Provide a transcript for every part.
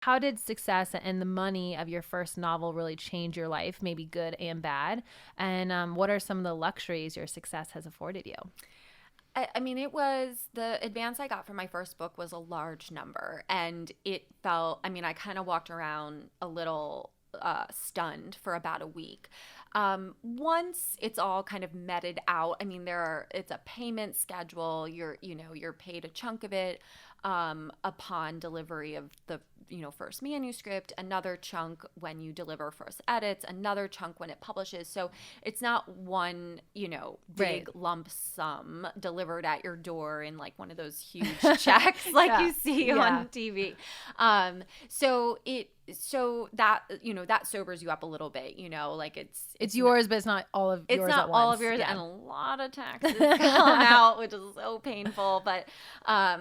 how did success and the money of your first novel really change your life, maybe good and bad? And what are some of the luxuries your success has afforded you? I mean, it was the advance I got for my first book was a large number, and it felt, I mean, I kind of walked around a little stunned for about a week. Once it's all kind of meted out, I mean, it's a payment schedule. You're paid a chunk of it upon delivery of the first manuscript, another chunk when you deliver first edits, another chunk when it publishes. So it's not one big Right. lump sum delivered at your door in like one of those huge checks like Yeah. you see Yeah. on TV. So that that sobers you up a little bit, like It's yours, but it's not all of it's yours not at all once. of yours, Yeah. and a lot of taxes come out, which is so painful. But I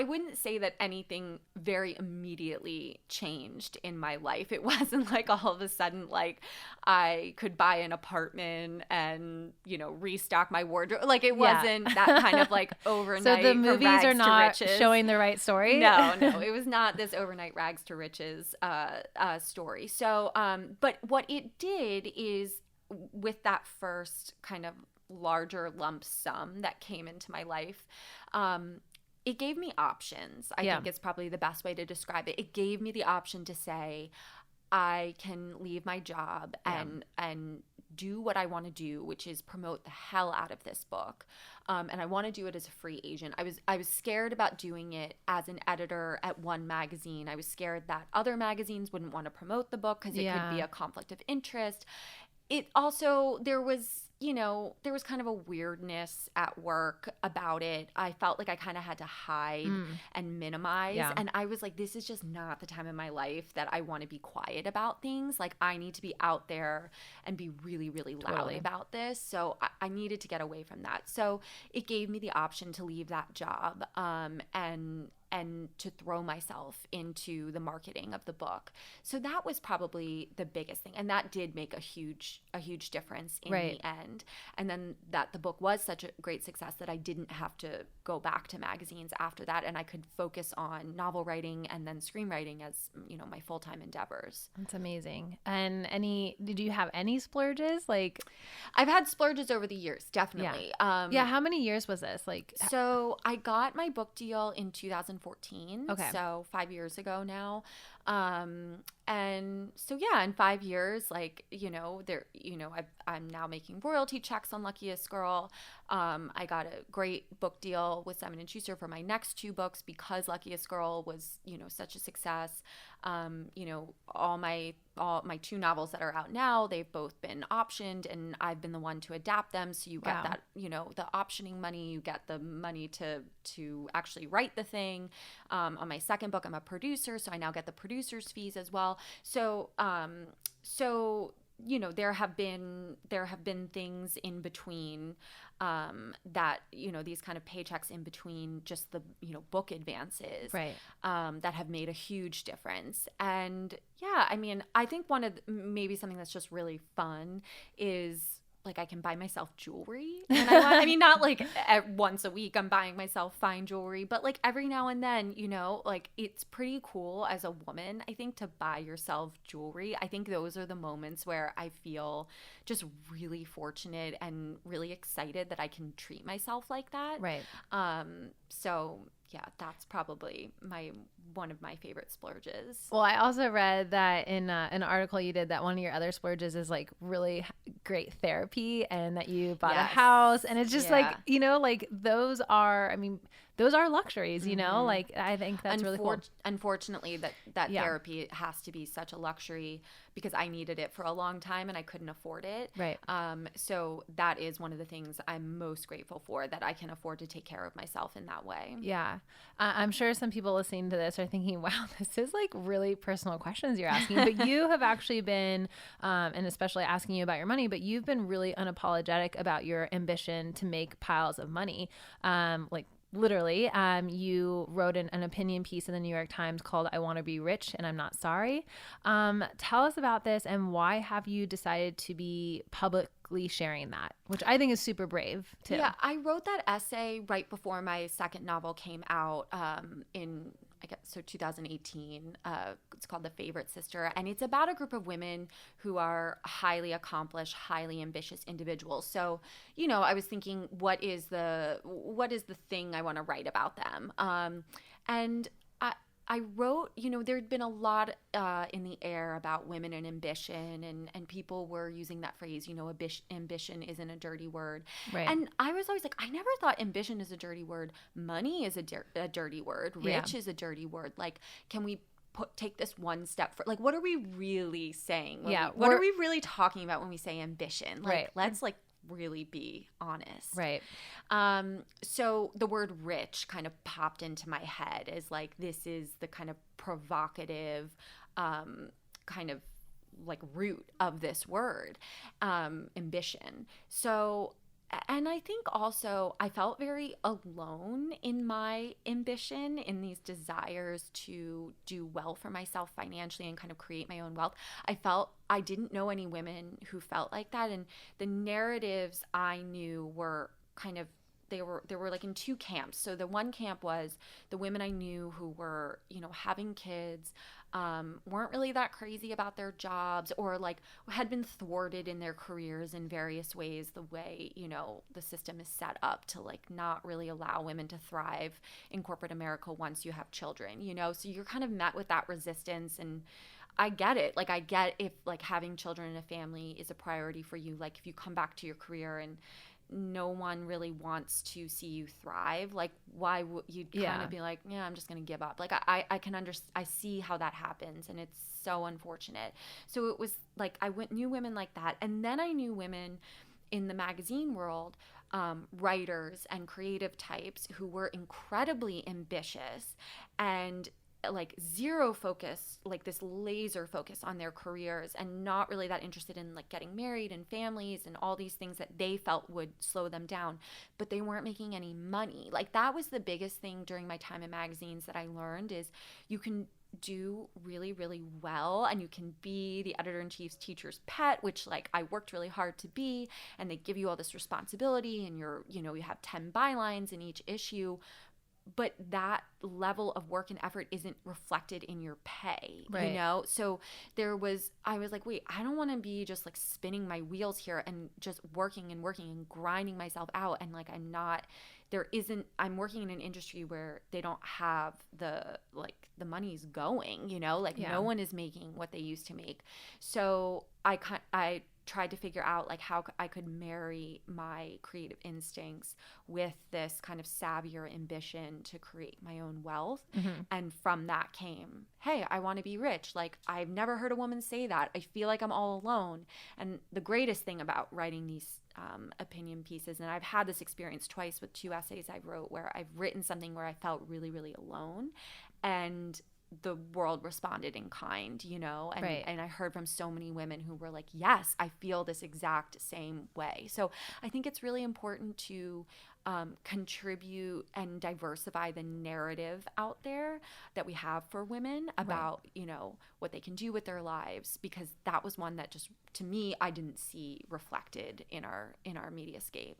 wouldn't say that anything very immediately changed in my life. It wasn't like all of a sudden like I could buy an apartment and restock my wardrobe. Like it wasn't that kind of like overnight. So the from movies rags are to not riches. showing the right story? No, it was not this overnight rags to riches story. So, but what it did is with that first kind of larger lump sum that came into my life, it gave me options. I think is probably the best way to describe it. It gave me the option to say, I can leave my job and do what I want to do, which is promote the hell out of this book. And I want to do it as a free agent. I was scared about doing it as an editor at one magazine. I was scared that other magazines wouldn't want to promote the book because it could be a conflict of interest. It also, there was kind of a weirdness at work about it. I felt like I kind of had to hide and minimize. Yeah. And I was like, this is just not the time in my life that I want to be quiet about things. Like, I need to be out there and be really, really loud about this. So I needed to get away from that. So it gave me the option to leave that job and to throw myself into the marketing of the book. So that was probably the biggest thing. And that did make a huge difference in the end. And then that the book was such a great success that I didn't have to go back to magazines after that. And I could focus on novel writing and then screenwriting as, my full-time endeavors. That's amazing. And did you have any splurges? Like, I've had splurges over the years, definitely. Yeah. How many years was this? Like, so I got my book deal in 2014. Okay. So 5 years ago now. And so, yeah, in 5 years, like, I'm now making royalty checks on Luckiest Girl. I got a great book deal with Simon & Schuster for my next two books because Luckiest Girl was, such a success. All my two novels that are out now, they've both been optioned and I've been the one to adapt them. So you get that, the optioning money, you get the money to actually write the thing. On my second book, I'm a producer, so I now get the producer's fees as well. So, there have been things in between that, these kind of paychecks in between just the, book advances that have made a huge difference. And yeah, I mean, I think maybe something that's just really fun is like I can buy myself jewelry. And I mean, not like once a week I'm buying myself fine jewelry, but like every now and then, like it's pretty cool as a woman, I think, to buy yourself jewelry. I think those are the moments where I feel just really fortunate and really excited that I can treat myself like that. Right. So yeah, that's probably one of my favorite splurges. Well, I also read that in an article you did that one of your other splurges is like really great therapy and that you bought a house. And it's just like, like those are luxuries, like I think that's really cool. Unfortunately, that therapy has to be such a luxury because I needed it for a long time and I couldn't afford it. Right. So that is one of the things I'm most grateful for, that I can afford to take care of myself in that way. Yeah. I'm sure some people listening to this are thinking, wow, this is like really personal questions you're asking. But you have actually been, and especially asking you about your money, but you've been really unapologetic about your ambition to make piles of money. Like literally, you wrote an opinion piece in the New York Times called "I Want to Be Rich and I'm Not Sorry." Tell us about this and why have you decided to be publicly sharing that, which I think is super brave too. Yeah, I wrote that essay right before my second novel came out in I guess so 2018. It's called The Favorite Sister, and it's about a group of women who are highly accomplished, highly ambitious individuals. So, I was thinking, what is the thing I want to write about them? And I wrote, there'd been a lot in the air about women and ambition, and people were using that phrase, ambition isn't a dirty word. Right. And I was always like, I never thought ambition is a dirty word. Money is a dirty word. Rich is a dirty word. Like, can we take this one step for, like, what are we really saying? What are we really talking about when we say ambition? Like, let's really be honest. Right. So the word rich kind of popped into my head as like, this is the kind of provocative kind of like root of this word, ambition. So, and I think also I felt very alone in my ambition, in these desires to do well for myself financially and kind of create my own wealth. I felt I didn't know any women who felt like that. And the narratives I knew were kind of, they were like in two camps. So the one camp was the women I knew who were, having kids, weren't really that crazy about their jobs, or like had been thwarted in their careers in various ways, the way, the system is set up to like not really allow women to thrive in corporate America once you have children, so you're kind of met with that resistance. And I get it. Like, I get if like having children and a family is a priority for you, like if you come back to your career and no one really wants to see you thrive, like why would you kind of be like, yeah, I'm just gonna give up? Like I can understand, I see how that happens, and it's so unfortunate. So it was like knew women like that, and then I knew women in the magazine world, writers and creative types who were incredibly ambitious and like zero focus, like this laser focus on their careers, and not really that interested in like getting married and families and all these things that they felt would slow them down, but they weren't making any money. Like, that was the biggest thing during my time in magazines that I learned, is you can do really, really well, and you can be the editor-in-chief's teacher's pet, which like I worked really hard to be, and they give you all this responsibility, and you have 10 bylines in each issue, but that level of work and effort isn't reflected in your pay, right. So I was like, wait, I don't want to be just like spinning my wheels here and just working and grinding myself out. And like, I'm working in an industry where they don't have the money's going, no one is making what they used to make. So I tried to figure out like how I could marry my creative instincts with this kind of savvier ambition to create my own wealth. Mm-hmm. And from that came, hey, I want to be rich. Like, I've never heard a woman say that. I feel like I'm all alone. And the greatest thing about writing these opinion pieces, and I've had this experience twice with 2 essays I wrote, where I've written something where I felt really, really alone, and the world responded in kind, and right. and I heard from so many women who were like, yes, I feel this exact same way. So I think it's really important to contribute and diversify the narrative out there that we have for women about, what they can do with their lives, because that was one that just, to me, I didn't see reflected in our mediascape.